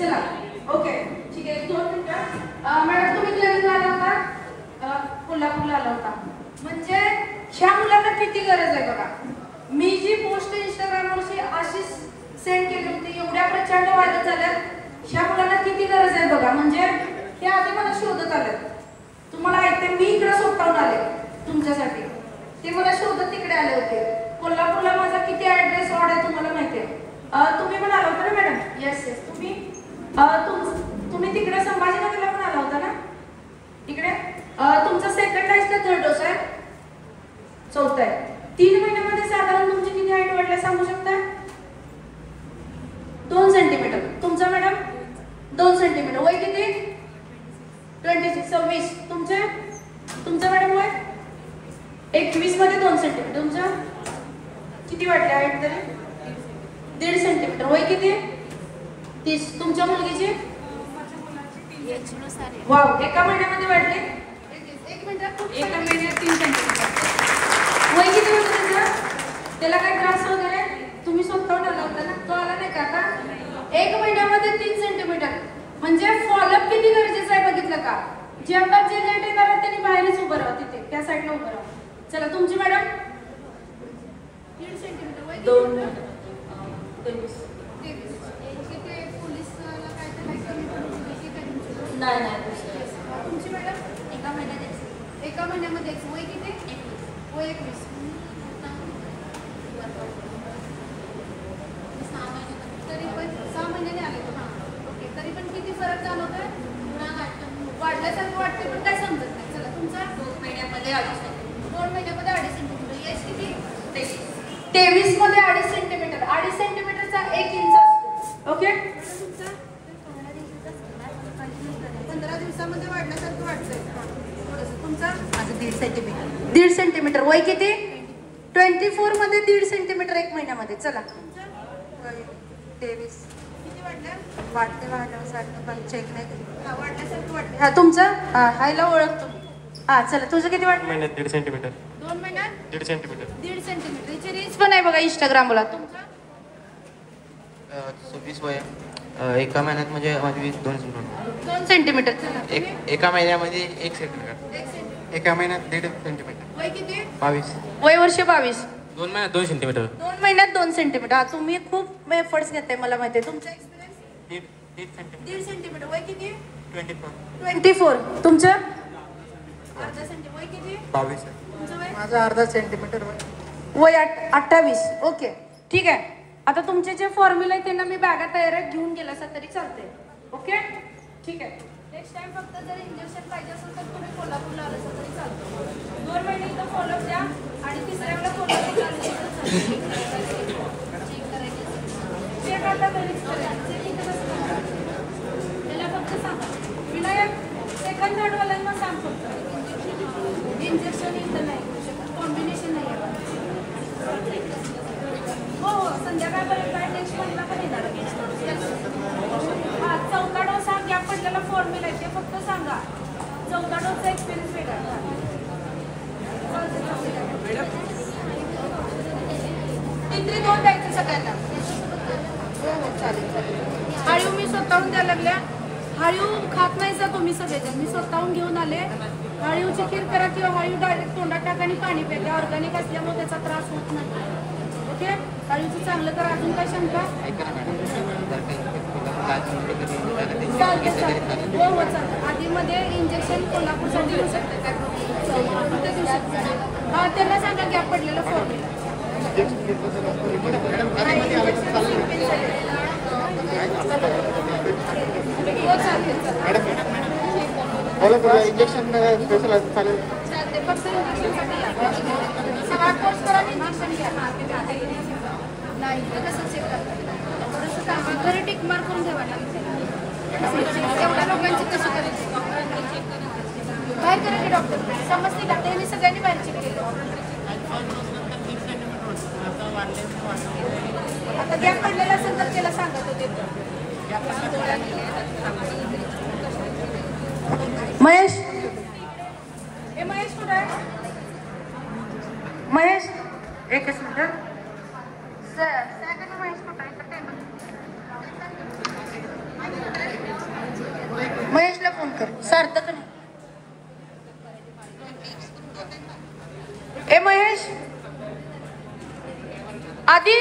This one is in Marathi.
चला ओके ठीक आहे 2 मिनिटं मॅडम तुम्ही क्लिनिकला आला होता कोल्हापूरला आला होता म्हणजे ह्या मुलांना किती गरज आहे बघा मी जी पोस्ट इंस्टाग्रामवरची अशी सेंड केली होती एवढ्या प्रचंड व्हायरल झाल्यात ह्या मुलांना किती गरज आहे बघा म्हणजे हे आधी मला शोधत आले तुम्हाला ऐकते मी इकडे स्वतःहून आले तुमच्यासाठी ते मला शोधत तिकडे आले होते कोल्हापूरला माझा किती ऍड्रेस ऑड आहे तुम्हाला माहिती आहे तुम्ही पण आला होता ना मॅडम येस येस तुम्ही तिकडे संभाजीनगरला पण आला होता ना इकडे तुमचा सेकंड डोस का थर्ड डोस आहे चौथा आहे 3 महिन्यामध्ये साधारण तुमची किती हाईट वाढली सांगू शकता 2 सेंटीमीटर तुमचा मॅडम 2 सेंटीमीटर वय किती 26 तुमचं मॅडम वय 21 मध्ये 2 सेंटीमीटर तुमचं किती वाढले हाईट तरी 1.5 सेंटीमीटर वय किती 30 तुमच्या मुलगीची वाव एका महिन्यामध्ये वाढले 1 मिनिट एका महिन्यात 3 सेंटीमीटर वय किती होतं त्याचं त्याला काय त्रास वगैरे तुम्ही स्वतःहून आला होता ना तो आला नाही का आता 1 महिन्यामध्ये 3 सेंटीमीटर म्हणजे फॉलोअप किती गरजेचं आहे बघितलं का जेव्हा जे लेट येणार त्यांनी बाहेरच उभं राहा तिथे त्या साईडला उभं राहा चला तुमची मॅडम 3 सेंटीमीटर वय 2 नाही तुमची मॅडम एका महिन्यामध्ये वय किती वय 21 तरी पण 6 महिन्याने आले ओके तरी पण किती फरक जाणवतोय वाढल्यासारखं वाटते पण काय समजत नाही चला तुमचा 2 महिन्यामध्ये 2 सेंटीमीटर यश किती 23 मध्ये 2.5 सेंटीमीटर 2.5 सेंटीमीटरचा 1 इंच असतो ओके तुमचा 15 दिवसामध्ये वाढल्यासारखं वाटतंय तुमचा माझं 1.5 सेंटीमीटर 1.5 सेंटीमीटर वय किती 24 मध्ये 1.5 सेंटीमीटर 1 महिन्यामध्ये चला 23 किती वाढलं वाढल्यासारखं पण चेक नाही केलं वाढल्यासारखं वाटलं हा तुमचं हायला ओळखतो हा चला तुझं किती वाटलं महिन्यात 1.5 सेंटीमीटर 2 महिन्यात 1.5 सेंटीमीटर 1.5 सेंटीमीटर याची रील्स पण आहे बघा इंस्टाग्रामला तुमचं 26 वय एका महिन्यात म्हणजे माझी 2 सेंटीमीटर चला एका महिन्यामध्ये 1 सेंटीमीटर एका महिन्यात 1.5 सेंटीमीटर वय किती 22 वय वर्ष 22 2 महिन्यात 2 सेंटीमीटर 2 महिन्यात 2 सेंटीमीटर हा तुम्ही खूप एफर्ट्स घेताय मला माहिती आहे तुमचा एक्सपिरियन्स 1.5 सेंटीमीटर वय किती 24 तुमचं अर्धा सेंटीमीटर वय किती 22 तुमचं वय माझं अर्धा सेंटीमीटर वय 28 ओके ठीक आहे आता तुमचे जे फॉर्म्युला आहे त्यांना मी बॅगा तयार घेऊन गेला असं तरी चालते ओके ठीक आहे नेक्स्ट टाइम फक्त जर इंजेक्शन पाहिजे असेल तर तुम्ही कोल्हापूरला आलं असं तरी चालतं 2 महिने इथं फॉलोअप द्या आणि तिसऱ्या वेळेला कोल्हापूरला आलं तर चालतं चेक करायचं चेक आता घरीच करायचं चेक इथं कसं करायचं त्याला फक्त सांगा विनायक सेकंड थर्ड वाल्यांना सांग फक्त इंजेक्शन इथं नाही कॉम्बिनेशन नाही आहे हो संध्याकाळपर्यंत आहे नेक्स्ट मंथला पण येणार हा 4था डोस हा गॅप पडलेला फॉर्म्युला आहे ते फक्त सांगा 4था डोसचा एक्सपिरियन्स वेगळा तिसरी 2 द्यायचं सगळ्यांना हो हो चालेल हळू मी स्वतःहून द्यायला लागल्या हळू खात नाही सर तुम्ही सगळेजण मी स्वतःहून घेऊन आले हळूची खीर करा किंवा हळू डायरेक्ट तोंडात टाका आणि पाणी प्या ऑर्गॅनिक असल्यामुळे त्याचा त्रास होत नाही ओके हळूचं चांगलं तर अजून काय शंका चालतं हो हो चालतं आधीमध्ये इंजेक्शन कोल्हापूरसाठी देऊ शकतं हा त्यांना सांगा गॅप पडलेलं फॉर्म्युला हो चालते इंजेक्शन चालेल चालते फक्त इंजेक्शनसाठी सगळा कोर्स करा इंजेक्शन घ्या नाही कसं चेक करतात थोडंसं कामा घरी टिक मार्क करून ठेवा लागते एवढ्या लोकांची कशी करायची बाहेर करा की डॉक्टर समजते का त्यांनी सगळ्यांनी बाहेर चेक केलं आता गॅप पडलेला असेल तर त्याला सांगत होते महेश हे महेश कुठं आहे महेश एकच मिनिट महेश कुठं आहे करतं का नाही? ए महेश, आधी